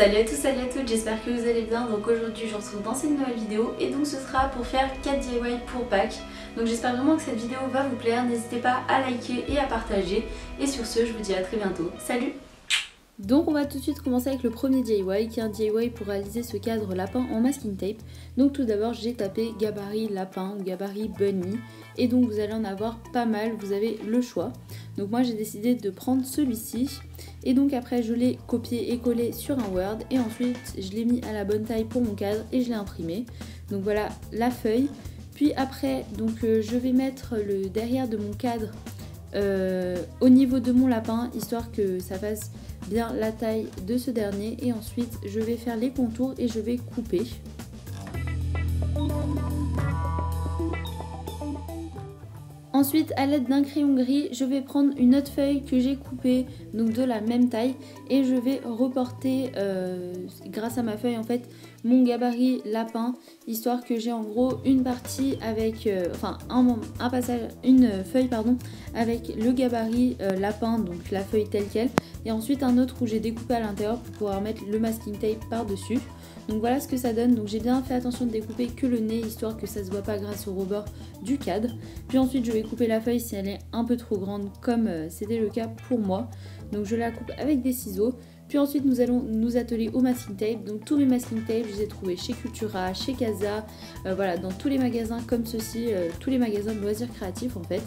Salut à tous, salut à toutes, j'espère que vous allez bien. Donc aujourd'hui je vous retrouve dans cette nouvelle vidéo et donc ce sera pour faire 4 DIY pour Pâques. Donc j'espère vraiment que cette vidéo va vous plaire, n'hésitez pas à liker et à partager. Et sur ce, je vous dis à très bientôt. Salut! Donc on va tout de suite commencer avec le premier DIY qui est un DIY pour réaliser ce cadre lapin en masking tape. Donc tout d'abord j'ai tapé gabarit lapin ou gabarit bunny et donc vous allez en avoir pas mal, vous avez le choix. Donc moi j'ai décidé de prendre celui-ci et donc après je l'ai copié et collé sur un Word et ensuite je l'ai mis à la bonne taille pour mon cadre et je l'ai imprimé. Donc voilà la feuille. Puis après donc je vais mettre le derrière de mon cadre au niveau de mon lapin histoire que ça fasse bien la taille de ce dernier et ensuite je vais faire les contours et je vais couper. Ensuite à l'aide d'un crayon gris je vais prendre une autre feuille que j'ai coupée donc de la même taille et je vais reporter grâce à ma feuille en fait mon gabarit lapin histoire que j'ai en gros une partie avec un passage, une feuille pardon avec le gabarit lapin donc la feuille telle quelle et ensuite un autre où j'ai découpé à l'intérieur pour pouvoir mettre le masking tape par dessus. Donc voilà ce que ça donne, donc j'ai bien fait attention de découper que le nez histoire que ça se voit pas grâce au rebord du cadre. Puis ensuite je vais couper la feuille si elle est un peu trop grande comme c'était le cas pour moi. Donc je la coupe avec des ciseaux. Puis ensuite nous allons nous atteler au masking tape. Donc tous mes masking tape je les ai trouvés chez Cultura, chez Casa, voilà dans tous les magasins comme ceci, tous les magasins de loisirs créatifs en fait.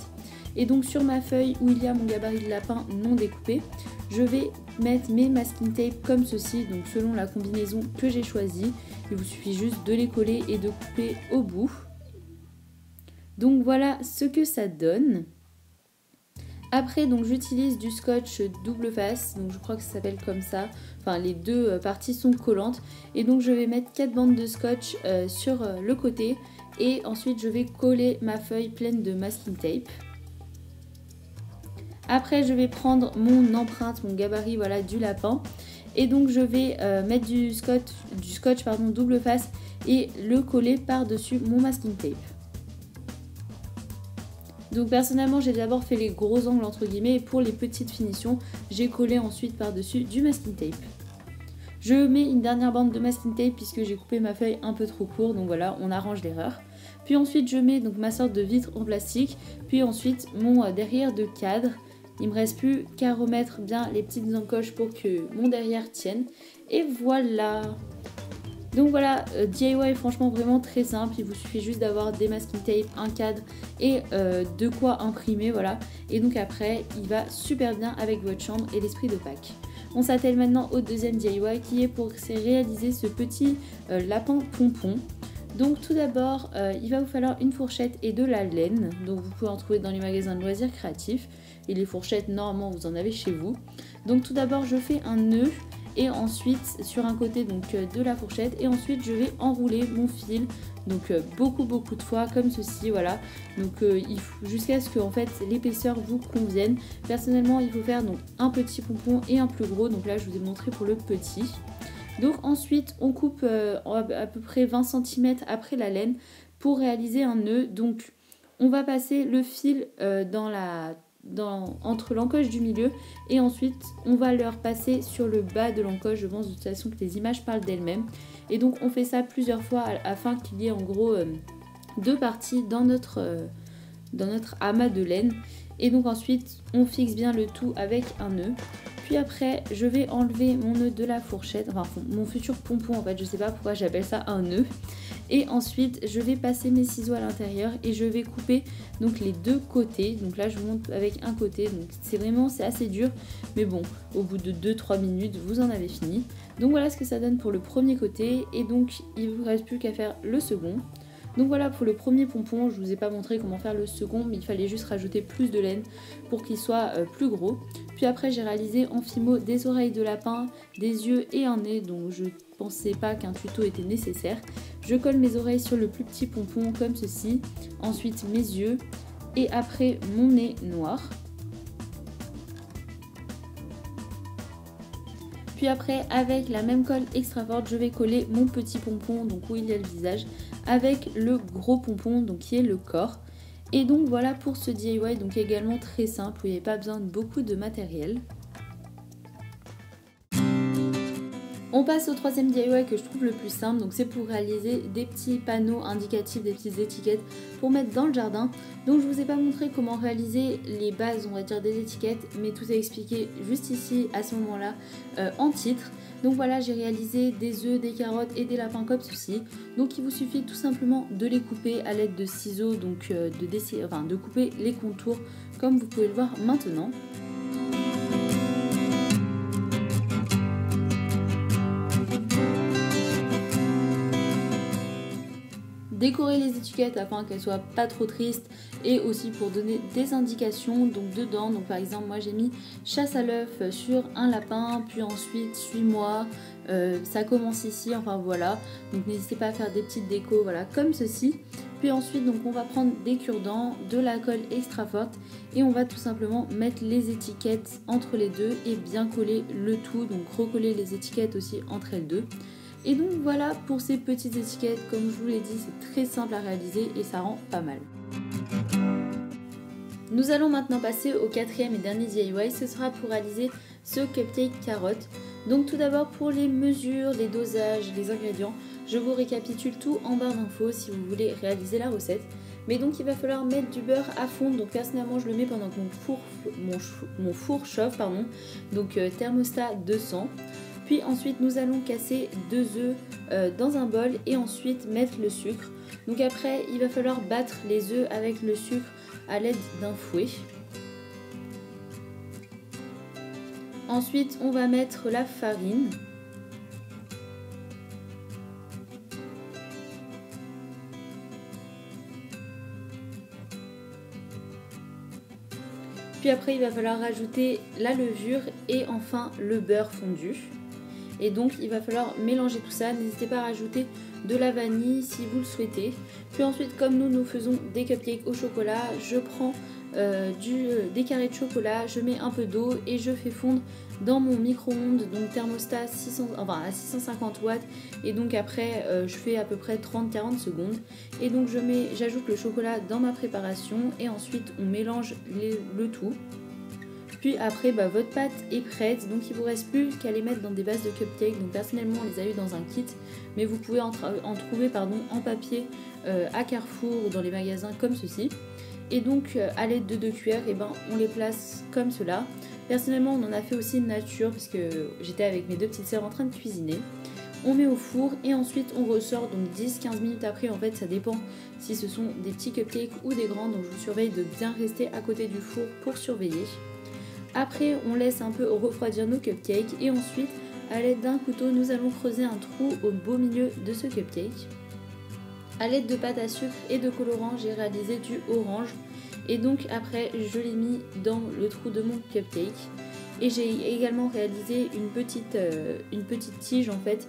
Et donc sur ma feuille où il y a mon gabarit de lapin non découpé, je vais mettre mes masking tape comme ceci, donc selon la combinaison que j'ai choisie. Il vous suffit juste de les coller et de couper au bout. Donc voilà ce que ça donne. Après donc j'utilise du scotch double face, donc je crois que ça s'appelle comme ça, enfin les deux parties sont collantes. Et donc je vais mettre 4 bandes de scotch sur le côté et ensuite je vais coller ma feuille pleine de masking tape. Après je vais prendre mon empreinte, mon gabarit voilà, du lapin et donc je vais mettre du scotch double face et le coller par dessus mon masking tape. Donc personnellement j'ai d'abord fait les gros angles entre guillemets et pour les petites finitions j'ai collé ensuite par dessus du masking tape. Je mets une dernière bande de masking tape puisque j'ai coupé ma feuille un peu trop court, donc voilà on arrange l'erreur. Puis ensuite je mets donc ma sorte de vitre en plastique, puis ensuite mon derrière de cadre. Il me reste plus qu'à remettre bien les petites encoches pour que mon derrière tienne. Et voilà. Donc voilà, DIY franchement vraiment très simple. Il vous suffit juste d'avoir des masking tape, un cadre et de quoi imprimer. Voilà. Et donc après, il va super bien avec votre chambre et l'esprit de Pâques. On s'attelle maintenant au deuxième DIY qui est pour réaliser ce petit lapin pompon. Donc tout d'abord, il va vous falloir une fourchette et de la laine. Donc vous pouvez en trouver dans les magasins de loisirs créatifs. Et les fourchettes, normalement, vous en avez chez vous. Donc tout d'abord, je fais un nœud et ensuite sur un côté donc de la fourchette. Et ensuite, je vais enrouler mon fil. Donc beaucoup de fois comme ceci, voilà. Donc jusqu'à ce que en fait l'épaisseur vous convienne. Personnellement, il faut faire donc un petit pompon et un plus gros. Donc là, je vous ai montré pour le petit. Donc ensuite on coupe à peu près 20 cm après la laine pour réaliser un nœud. Donc on va passer le fil entre l'encoche du milieu et ensuite on va le repasser sur le bas de l'encoche. Je pense de toute façon que les images parlent d'elles-mêmes. Et donc on fait ça plusieurs fois afin qu'il y ait en gros deux parties dans notre amas de laine. Et donc ensuite on fixe bien le tout avec un nœud. Puis après je vais enlever mon nœud de la fourchette, enfin mon futur pompon en fait, je sais pas pourquoi j'appelle ça un nœud. Et ensuite je vais passer mes ciseaux à l'intérieur et je vais couper donc les deux côtés. Donc là je vous montre avec un côté, donc c'est assez dur. Mais bon, au bout de 2-3 minutes vous en avez fini. Donc voilà ce que ça donne pour le premier côté et donc il ne vous reste plus qu'à faire le second. Donc voilà pour le premier pompon, je vous ai pas montré comment faire le second, mais il fallait juste rajouter plus de laine pour qu'il soit plus gros. Puis après j'ai réalisé en fimo des oreilles de lapin, des yeux et un nez, donc je pensais pas qu'un tuto était nécessaire. Je colle mes oreilles sur le plus petit pompon comme ceci, ensuite mes yeux et après mon nez noir. Puis après avec la même colle extra forte je vais coller mon petit pompon donc où il y a le visage avec le gros pompon donc qui est le corps. Et donc voilà pour ce DIY donc également très simple où il n'y a pas besoin de beaucoup de matériel. On passe au troisième DIY que je trouve le plus simple, donc c'est pour réaliser des petits panneaux indicatifs, des petites étiquettes pour mettre dans le jardin. Donc je vous ai pas montré comment réaliser les bases, on va dire, des étiquettes, mais tout est expliqué juste ici à ce moment-là en titre. Donc voilà, j'ai réalisé des œufs, des carottes et des lapins comme ceci. Donc il vous suffit tout simplement de les couper à l'aide de ciseaux, donc de couper les contours comme vous pouvez le voir maintenant. Décorer les étiquettes afin qu'elles soient pas trop tristes et aussi pour donner des indications donc dedans. Donc par exemple moi j'ai mis chasse à l'œuf sur un lapin, puis ensuite suis-moi, ça commence ici, enfin voilà. Donc n'hésitez pas à faire des petites décos, voilà, comme ceci. Puis ensuite donc on va prendre des cure-dents, de la colle extra forte et on va tout simplement mettre les étiquettes entre les deux et bien coller le tout, donc recoller les étiquettes aussi entre elles deux. Et donc voilà pour ces petites étiquettes, comme je vous l'ai dit, c'est très simple à réaliser et ça rend pas mal. Nous allons maintenant passer au quatrième et dernier DIY, ce sera pour réaliser ce cupcake carotte. Donc tout d'abord pour les mesures, les dosages, les ingrédients, je vous récapitule tout en barre d'infos si vous voulez réaliser la recette. Mais donc il va falloir mettre du beurre à fondre, donc personnellement je le mets pendant que mon four chauffe, donc thermostat 200. Puis ensuite nous allons casser 2 œufs dans un bol et ensuite mettre le sucre. Donc après il va falloir battre les œufs avec le sucre à l'aide d'un fouet. Ensuite on va mettre la farine. Puis après il va falloir rajouter la levure et enfin le beurre fondu. Et donc il va falloir mélanger tout ça, n'hésitez pas à rajouter de la vanille si vous le souhaitez. Puis ensuite comme nous faisons des cupcakes au chocolat, je prends des carrés de chocolat, je mets un peu d'eau et je fais fondre dans mon micro-ondes, donc thermostat à 650 watts. Et donc après je fais à peu près 30-40 secondes. Et donc j'ajoute le chocolat dans ma préparation et ensuite on mélange le tout. Puis après votre pâte est prête, donc il vous reste plus qu'à les mettre dans des bases de cupcakes. Donc personnellement on les a eu dans un kit, mais vous pouvez en trouver en papier à Carrefour ou dans les magasins comme ceci. Et donc à l'aide de 2 cuillères, on les place comme cela. Personnellement on en a fait aussi nature parce que j'étais avec mes 2 petites sœurs en train de cuisiner. On met au four et ensuite on ressort, donc 10-15 minutes après, en fait ça dépend si ce sont des petits cupcakes ou des grands, donc je vous surveille de bien rester à côté du four pour surveiller. Après on laisse un peu refroidir nos cupcakes et ensuite à l'aide d'un couteau nous allons creuser un trou au beau milieu de ce cupcake. A l'aide de pâte à sucre et de colorant j'ai réalisé du orange et donc après je l'ai mis dans le trou de mon cupcake. Et j'ai également réalisé une petite tige en fait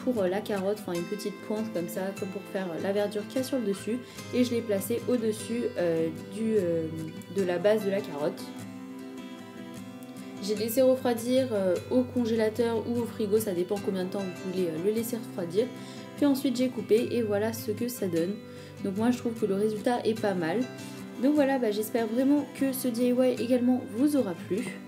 pour la carotte, enfin une petite pointe comme ça, comme pour faire la verdure qu'il y a sur le dessus. Et je l'ai placé au dessus de la base de la carotte. J'ai laissé refroidir au congélateur ou au frigo, ça dépend combien de temps vous voulez le laisser refroidir. Puis ensuite j'ai coupé et voilà ce que ça donne. Donc moi je trouve que le résultat est pas mal. Donc voilà, j'espère vraiment que ce DIY également vous aura plu.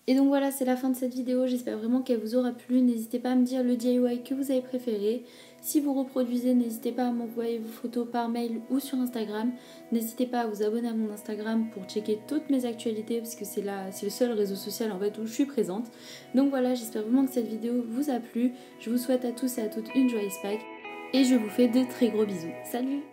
Et donc voilà, c'est la fin de cette vidéo, j'espère vraiment qu'elle vous aura plu. N'hésitez pas à me dire le DIY que vous avez préféré. Si vous reproduisez, n'hésitez pas à m'envoyer vos photos par mail ou sur Instagram. N'hésitez pas à vous abonner à mon Instagram pour checker toutes mes actualités parce que c'est le seul réseau social en fait où je suis présente. Donc voilà, j'espère vraiment que cette vidéo vous a plu. Je vous souhaite à tous et à toutes une joyeuse Pâques et je vous fais de très gros bisous. Salut!